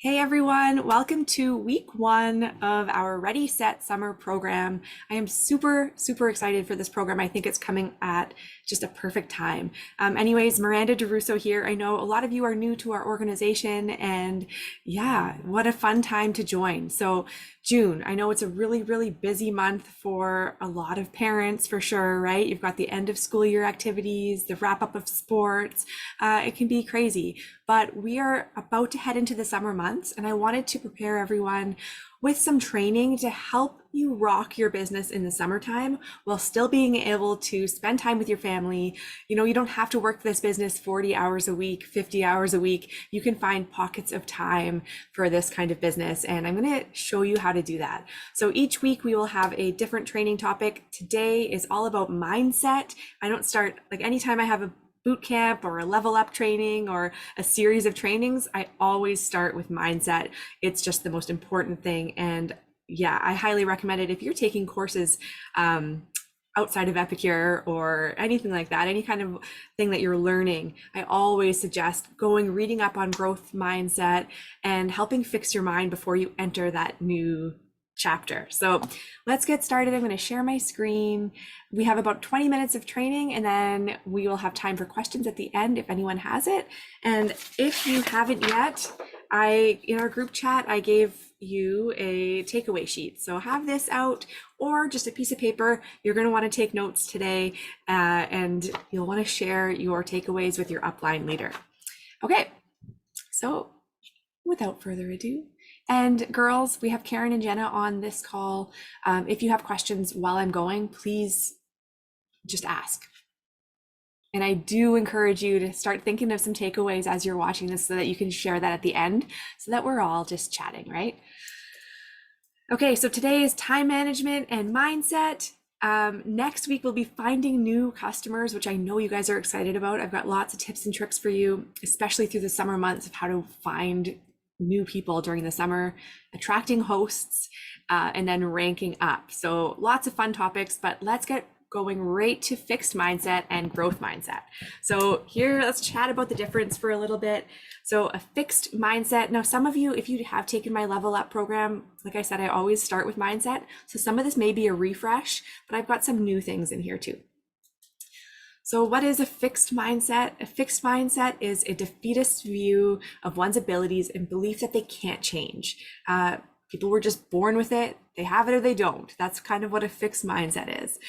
Hey everyone, welcome to week one of our Ready, Set Summer program. I am super excited for this program. I think it's coming at just a perfect time. Anyways, Miranda DeRusso here. I know a lot of you are new to our organization and yeah, what a fun time to join. So June, I know it's a really busy month for a lot of parents for sure, right? You've got the end of school year activities, the wrap up of sports. It can be crazy, but we are about to head into the summer months and I wanted to prepare everyone with some training to help you rock your business in the summertime while still being able to spend time with your family. You know, you don't have to work this business 40 hours a week, 50 hours a week. You can find pockets of time for this kind of business, and I'm going to show you how to do that. So each week we will have a different training topic. Today is all about mindset. I don't start, like anytime I have a boot camp or a level up training or a series of trainings, I always start with mindset. It's just the most important thing. And yeah, I highly recommend it if you're taking courses outside of Epicure or anything like that, any kind of thing that you're learning. I always suggest reading up on growth mindset and helping fix your mind before you enter that new chapter. So let's get started. I'm going to share my screen. We have about 20 minutes of training and then we will have time for questions at the end if anyone has it. And if you haven't yet, in our group chat, I gave you a takeaway sheet. So have this out or just a piece of paper. You're going to want to take notes today and you'll want to share your takeaways with your upline leader. Okay, so without further ado, and girls, we have Karen and Jenna on this call. If you have questions while I'm going, please just ask. And I do encourage you to start thinking of some takeaways as you're watching this so that you can share that at the end so that we're all just chatting, right? Okay, so today is time management and mindset. Next week, we'll be finding new customers, which I know you guys are excited about. I've got lots of tips and tricks for you, especially through the summer months of how to find new people during the summer, attracting hosts, and then ranking up. So lots of fun topics, but let's get going right to fixed mindset and growth mindset. So here, let's chat about the difference for a little bit. So a fixed mindset. Now, some of you, if you have taken my level up program, like I said, I always start with mindset. So some of this may be a refresh, but I've got some new things in here too. So what is a fixed mindset? A fixed mindset is a defeatist view of one's abilities and belief that they can't change. People were just born with it. They have it or they don't. That's kind of what a fixed mindset is.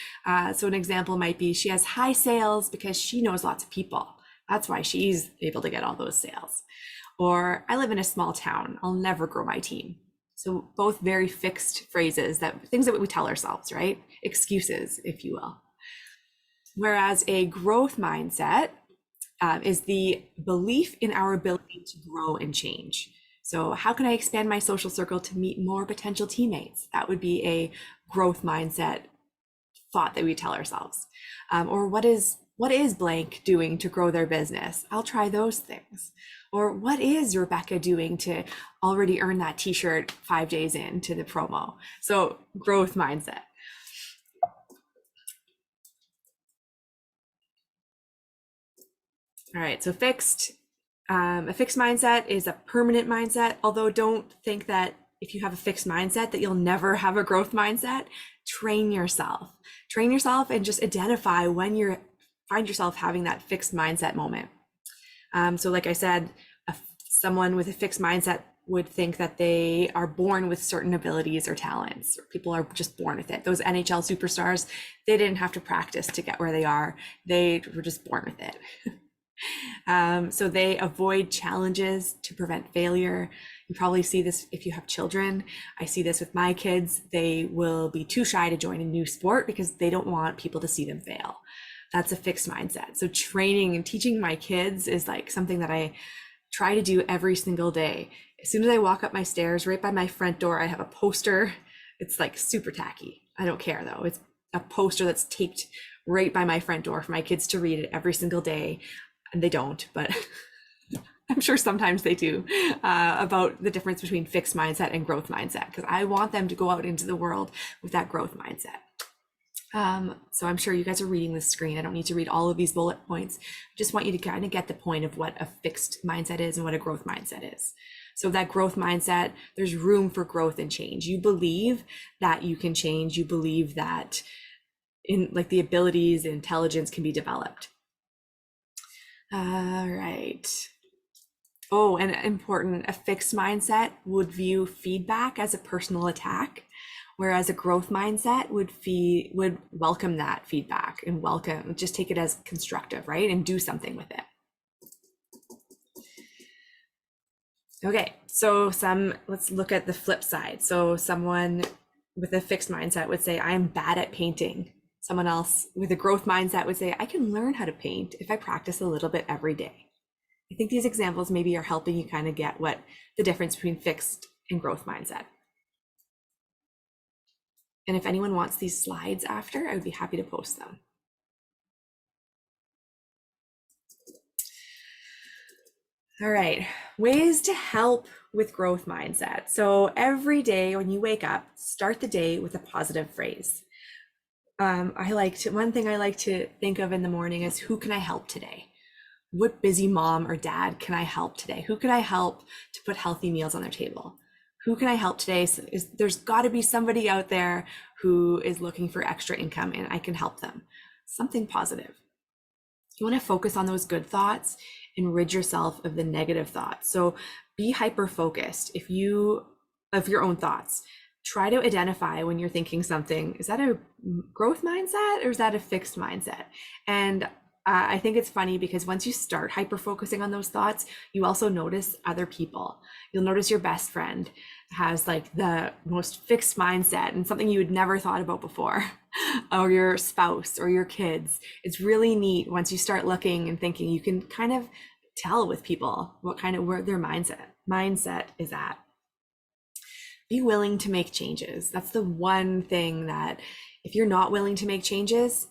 So an example might be she has high sales because she knows lots of people. That's why she's able to get all those sales. Or I live in a small town. I'll never grow my team. So both very fixed phrases, things that we tell ourselves, right? Excuses, if you will. Whereas a growth mindset is the belief in our ability to grow and change. So how can I expand my social circle to meet more potential teammates? That would be a growth mindset thought that we tell ourselves. Or what is blank doing to grow their business? I'll try those things. Or what is Rebecca doing to already earn that t-shirt 5 days into the promo? So growth mindset. All right, so a fixed mindset is a permanent mindset, although don't think that if you have a fixed mindset that you'll never have a growth mindset. Train yourself and just identify when you find yourself having that fixed mindset moment. So like I said, someone with a fixed mindset would think that they are born with certain abilities or talents, or people are just born with it. Those NHL superstars, they didn't have to practice to get where they are. They were just born with it. So they avoid challenges to prevent failure. You probably see this if you have children. I see this with my kids. They will be too shy to join a new sport because they don't want people to see them fail. That's a fixed mindset. So training and teaching my kids is like something that I try to do every single day. As soon as I walk up my stairs, right by my front door, I have a poster. It's like super tacky. I don't care though. It's a poster that's taped right by my front door for my kids to read it every single day. And they don't, but I'm sure sometimes they do, about the difference between fixed mindset and growth mindset, because I want them to go out into the world with that growth mindset. So I'm sure you guys are reading the screen. I don't need to read all of these bullet points. I just want you to kind of get the point of what a fixed mindset is and what a growth mindset is. So that growth mindset, there's room for growth and change. You believe that you can change. You believe that in like the abilities and intelligence can be developed. All right. Oh, and important, a fixed mindset would view feedback as a personal attack, whereas a growth mindset would welcome that feedback and just take it as constructive, right? And do something with it. Okay, so let's look at the flip side. So someone with a fixed mindset would say, I am bad at painting. Someone else with a growth mindset would say, I can learn how to paint if I practice a little bit every day. I think these examples maybe are helping you kind of get what the difference between fixed and growth mindset. And if anyone wants these slides after, I would be happy to post them. All right, ways to help with growth mindset. So every day when you wake up, start the day with a positive phrase. One thing I like to think of in the morning is, who can I help today? What busy mom or dad can I help today? Who can I help to put healthy meals on their table? Who can I help today? There's got to be somebody out there who is looking for extra income and I can help them. Something positive. You want to focus on those good thoughts and rid yourself of the negative thoughts. So be hyper focused of your own thoughts. Try to identify when you're thinking something, is that a growth mindset or is that a fixed mindset? And I think it's funny because once you start hyper focusing on those thoughts, you also notice other people. You'll notice your best friend has like the most fixed mindset and something you had never thought about before, or your spouse or your kids. It's really neat once you start looking and thinking, you can kind of tell with people where their mindset is at. Be willing to make changes. That's the one thing that if you're not willing to make changes,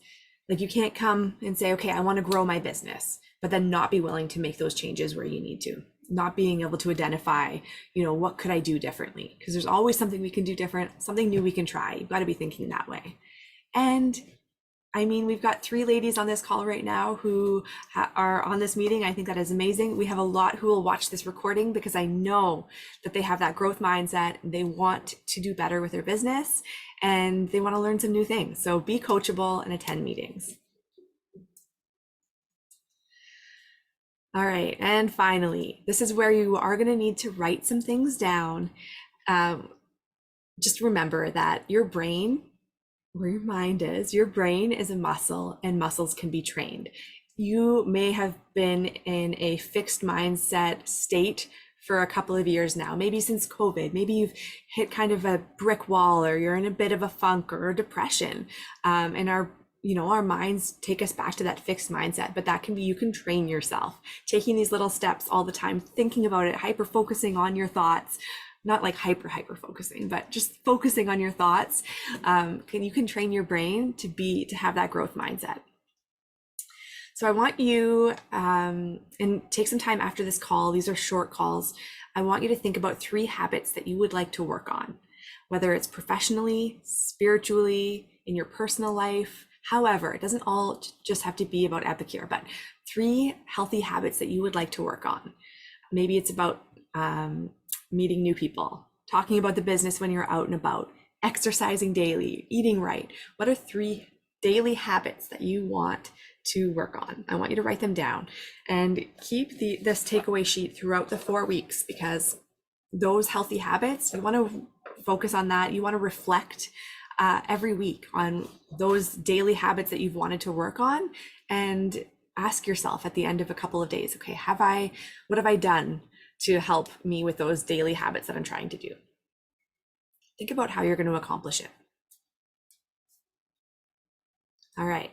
like you can't come and say, okay, I want to grow my business, but then not be willing to make those changes where you need to, not being able to identify, what could I do differently? Because there's always something we can do different, something new we can try. You've got to be thinking that way. And I mean, we've got 3 ladies on this call right now who are on this meeting. I think that is amazing. We have a lot who will watch this recording because I know that they have that growth mindset. They want to do better with their business and they want to learn some new things. So be coachable and attend meetings. All right, and finally, this is where you are going to need to write some things down. Just remember that your brain, where your mind is, your brain is a muscle and muscles can be trained. You may have been in a fixed mindset state for a couple of years now, maybe since COVID. Maybe you've hit kind of a brick wall or you're in a bit of a funk or a depression. And our minds take us back to that fixed mindset, but that can be, you can train yourself taking these little steps all the time, thinking about it, hyper focusing on your thoughts, not like hyper focusing, but just focusing on your thoughts. You can train your brain to have that growth mindset. So I want you, and take some time after this call, these are short calls. I want you to think about 3 habits that you would like to work on, whether it's professionally, spiritually, in your personal life. However, it doesn't all just have to be about Epicure, but 3 healthy habits that you would like to work on. Maybe it's about meeting new people, talking about the business when you're out and about, exercising daily, eating right. What are 3 daily habits that you want to work on? I want you to write them down and keep this takeaway sheet throughout the 4 weeks, because those healthy habits, you want to focus on that. You want to reflect every week on those daily habits that you've wanted to work on, and ask yourself at the end of a couple of days, okay, what have I done to help me with those daily habits that I'm trying to do? Think about how you're going to accomplish it. All right.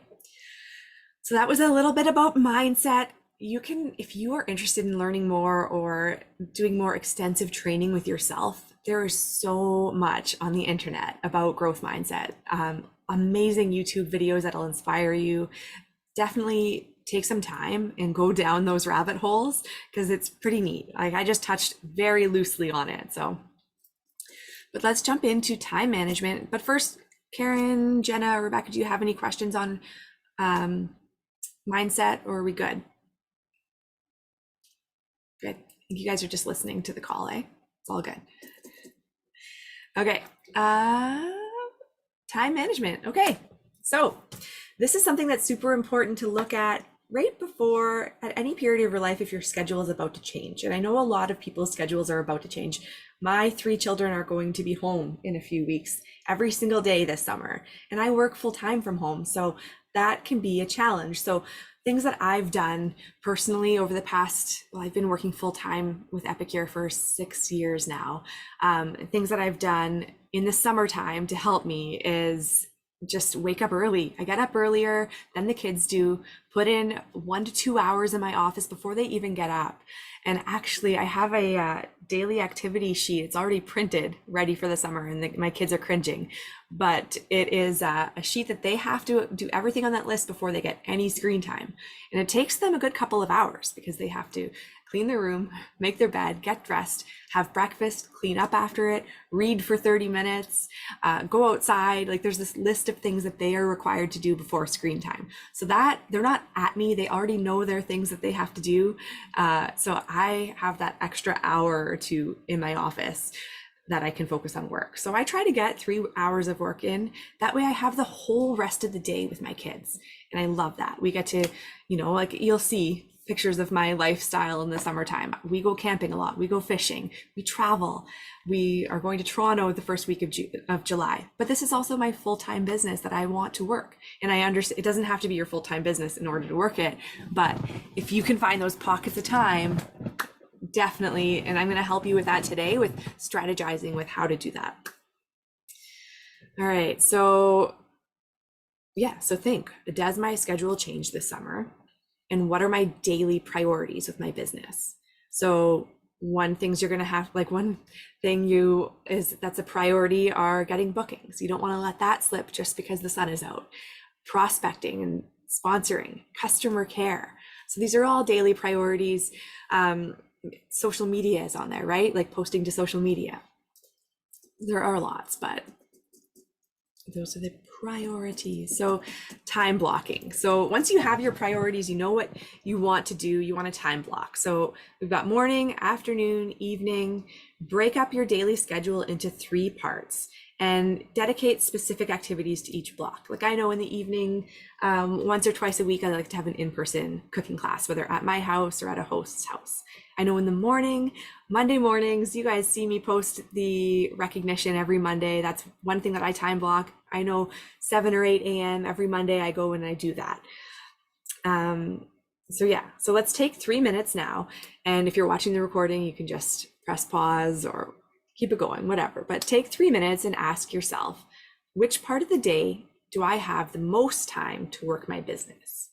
So that was a little bit about mindset. You can, if you are interested in learning more or doing more extensive training with yourself, there is so much on the internet about growth mindset. Amazing YouTube videos that'll inspire you. Definitely take some time and go down those rabbit holes because it's pretty neat. I just touched very loosely on it. But let's jump into time management. But first, Karen, Jenna, Rebecca, do you have any questions on mindset, or are we good? Good. I think you guys are just listening to the call, eh? It's all good. Okay. Time management. Okay. So this is something that's super important to look at right before, at any period of your life, if your schedule is about to change. And I know a lot of people's schedules are about to change. My 3 children are going to be home in a few weeks, every single day this summer, and I work full time from home. So that can be a challenge. So things that I've done personally over the past, well, I've been working full time with Epicure for 6 years now. Things that I've done in the summertime to help me is just wake up early. I get up earlier than the kids do, put in 1 to 2 hours in my office before they even get up. And actually, I have a daily activity sheet. It's already printed, ready for the summer, and my kids are cringing. But it is a sheet that they have to do everything on that list before they get any screen time. And it takes them a good couple of hours because they have to clean their room, make their bed, get dressed, have breakfast, clean up after it, read for 30 minutes, go outside. Like there's this list of things that they are required to do before screen time. So that they're not at me, they already know their things that they have to do. So I have that extra hour or two in my office that I can focus on work. So I try to get 3 hours of work in. That way I have the whole rest of the day with my kids. And I love that. We get to, like you'll see pictures of my lifestyle in the summertime. We go camping a lot, we go fishing, we travel. We are going to Toronto the first week of July. But this is also my full-time business that I want to work. And I understand it doesn't have to be your full-time business in order to work it. But if you can find those pockets of time, definitely. And I'm going to help you with that today, with strategizing with how to do that. All right. So think, does my schedule change this summer? And what are my daily priorities with my business? So one thing you're going to have, like one thing that's a priority are getting bookings. You don't want to let that slip just because the sun is out. Prospecting and sponsoring, customer care. So these are all daily priorities. Social media is on there, right? Like posting to social media. There are lots, but those are the priorities. So time blocking. So once you have your priorities, you know what you want to do, you want to time block. So we've got morning, afternoon, evening. Break up your daily schedule into 3 parts and dedicate specific activities to each block. Like I know in the evening, once or twice a week, I like to have an in-person cooking class, whether at my house or at a host's house. I know in the morning, Monday mornings, you guys see me post the recognition every Monday. That's one thing that I time block. I know 7 or 8 a.m. every Monday I go and I do that. So let's take 3 minutes now. And if you're watching the recording, you can just press pause or keep it going, whatever. But take 3 minutes and ask yourself, which part of the day do I have the most time to work my business?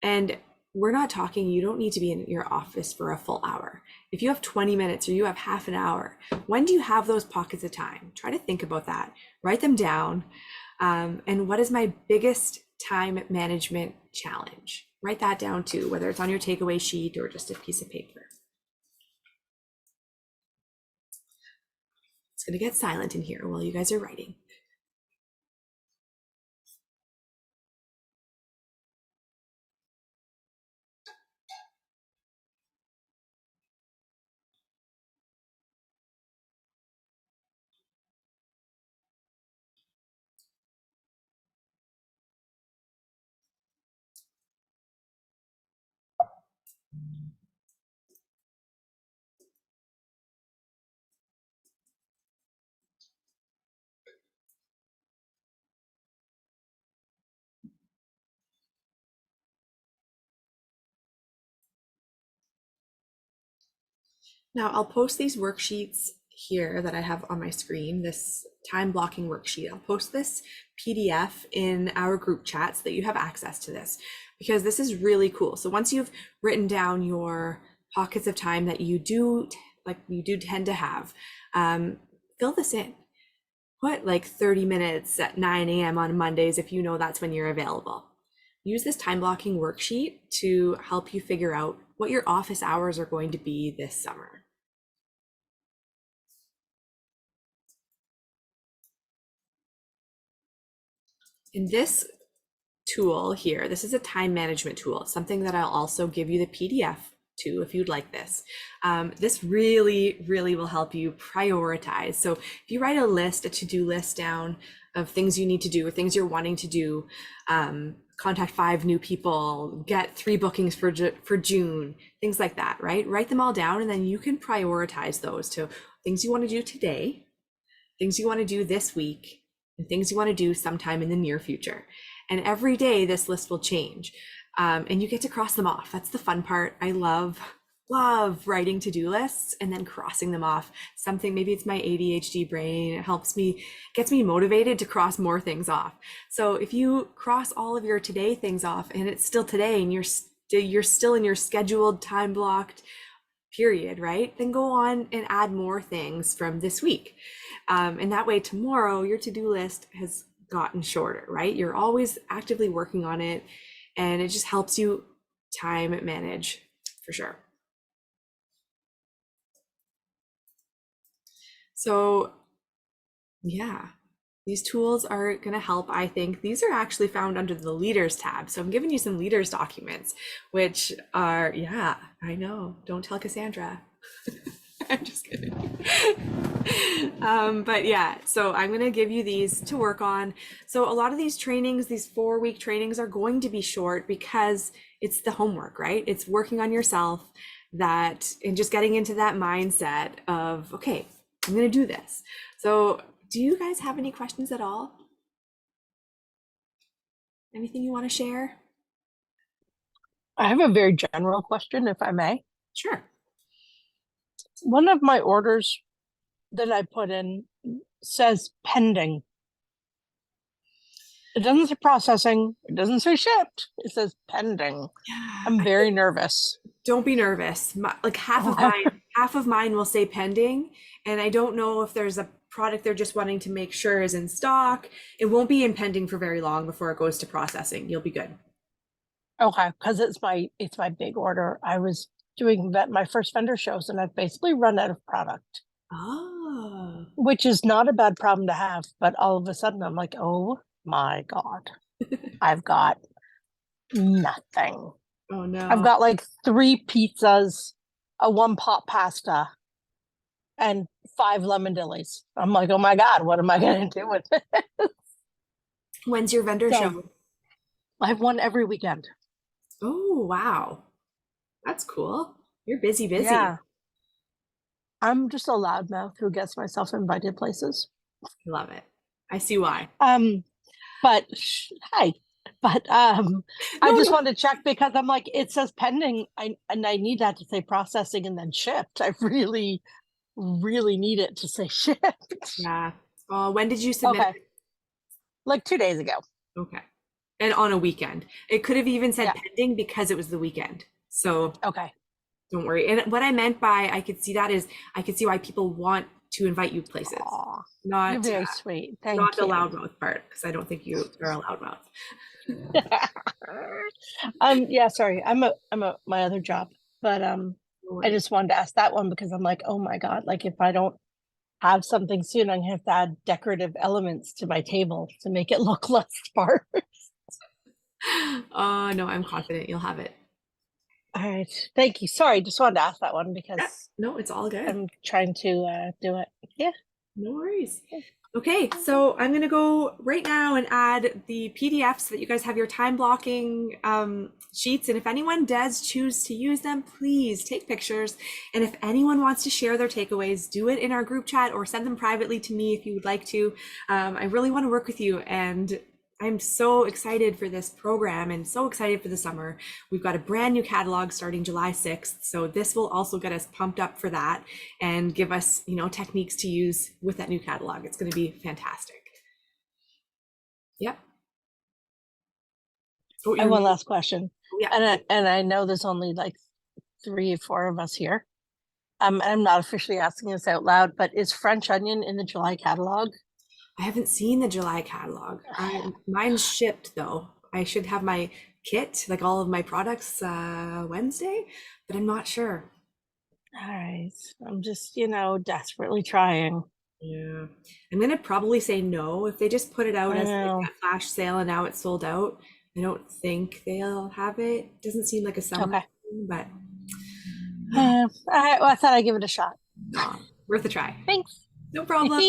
And we're not talking, you don't need to be in your office for a full hour. If you have 20 minutes or you have half an hour, when do you have those pockets of time? Try to think about that, write them down. And what is my biggest time management challenge? Write that down too, whether it's on your takeaway sheet or just a piece of paper. It's going to get silent in here while you guys are writing. Now I'll post these worksheets here that I have on my screen, this time blocking worksheet. I'll post this PDF in our group chat so that you have access to this, because this is really cool. So once you've written down your pockets of time that you do tend to have, fill this in. Put like 30 minutes at 9 a.m. on Mondays if you know that's when you're available. Use this time blocking worksheet to help you figure out what your office hours are going to be this summer. In this tool here, this is a time management tool, something that I'll also give you the PDF to if you'd like this. This really, really will help you prioritize. So if you write a list, a to-do list down of things you need to do or things you're wanting to do, contact 5 new people, get 3 bookings for June, things like that, right? Write them all down and then you can prioritize those to things you want to do today, things you want to do this week, and things you want to do sometime in the near future. And every day this list will change. And you get to cross them off. That's the fun part. I love writing to-do lists and then crossing them off. Something, maybe it's my ADHD brain, it helps me, gets me motivated to cross more things off. So if you cross all of your today things off and it's still today and you're still in your scheduled time blocked period, right? Then go on and add more things from this week. And that way tomorrow your to-do list has gotten shorter, right? You're always actively working on it and it just helps you time manage for sure. So yeah, these tools are going to help. I think these are actually found under the leaders tab. So I'm giving you some leaders documents, which are, yeah, I know. Don't tell Cassandra. I'm just kidding. But yeah, so I'm going to give you these to work on. So a lot of these trainings, these 4-week trainings are going to be short because it's the homework, right? It's working on yourself that and just getting into that mindset of, okay, I'm going to do this. So do you guys have any questions at all? Anything you want to share? I have a very general question, if I may. Sure. One of my orders that I put in says pending. It doesn't say processing. It doesn't say shipped. It says pending. Yeah, I'm very nervous. don't be nervous. Like half of mine will say pending, and I don't know if there's a product they're just wanting to make sure is in stock. It won't be in pending for very long before it goes to processing. You'll be good. Okay, because it's my big order. I was doing my first vendor shows and I've basically run out of product, Oh. which is not a bad problem to have. But all of a sudden I'm like, oh my God, I've got nothing. Oh I've no. got like 3 pizzas, a 1-pot pasta, and 5 lemon dillies. I'm like, oh my God, what am I going to do with it? When's your vendor So show? I have one every weekend. Oh, wow. That's cool. You're busy, busy. Yeah. I'm just a loudmouth who gets myself invited places. I love it. I see why. Um, but hi. But I No, just no. wanted to check because I'm like, it says pending. I need that to say processing and then shipped. I really, really need it to say shipped. Yeah. When did you submit Okay. it? Like 2 days ago. Okay. And on a weekend. It could have even said Yeah. pending because it was the weekend. So Okay. don't worry. And what I meant by I could see that is I could see why people want to invite you places, Aw, you're not very sweet. not Thank the you. loudmouth part, because I don't think you are a loudmouth. Yeah, sorry. I'm a my other job, but No I worries. just wanted to ask that one because I'm like, oh my God, like if I don't have something soon, I'm gonna have to add decorative elements to my table to make it look less sparse. No, I'm confident you'll have it. All right. Thank you. Sorry, just wanted to ask that one Yeah. because No, it's all good. I'm trying to do it. Yeah. No worries. Okay, so I'm gonna go right now and add the PDFs so that you guys have your time blocking sheets. And if anyone does choose to use them, please take pictures. And if anyone wants to share their takeaways, do it in our group chat or send them privately to me if you would like to. I really want to work with you, and I'm so excited for this program and so excited for the summer. We've got a brand new catalog starting July 6th. So this will also get us pumped up for that and give us, techniques to use with that new catalog. It's going to be fantastic. Yep. Oh, I have you're one last question, yeah. and I know there's only like 3 or 4 of us here. I'm not officially asking this out loud, but is French onion in the July catalog? I haven't seen the July catalog. Mine's shipped though. I should have my kit, like all of my products, Wednesday, but I'm not sure. All right. I'm just, desperately trying. Yeah. I'm gonna probably say no. If they just put it out I as like know. a flash sale and now it's sold out, I don't think they'll have it. Doesn't seem like a summer Okay. thing, but I thought I'd give it a shot. worth a try. Thanks. No problem.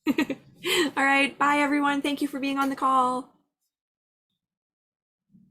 All right. Bye, everyone. Thank you for being on the call.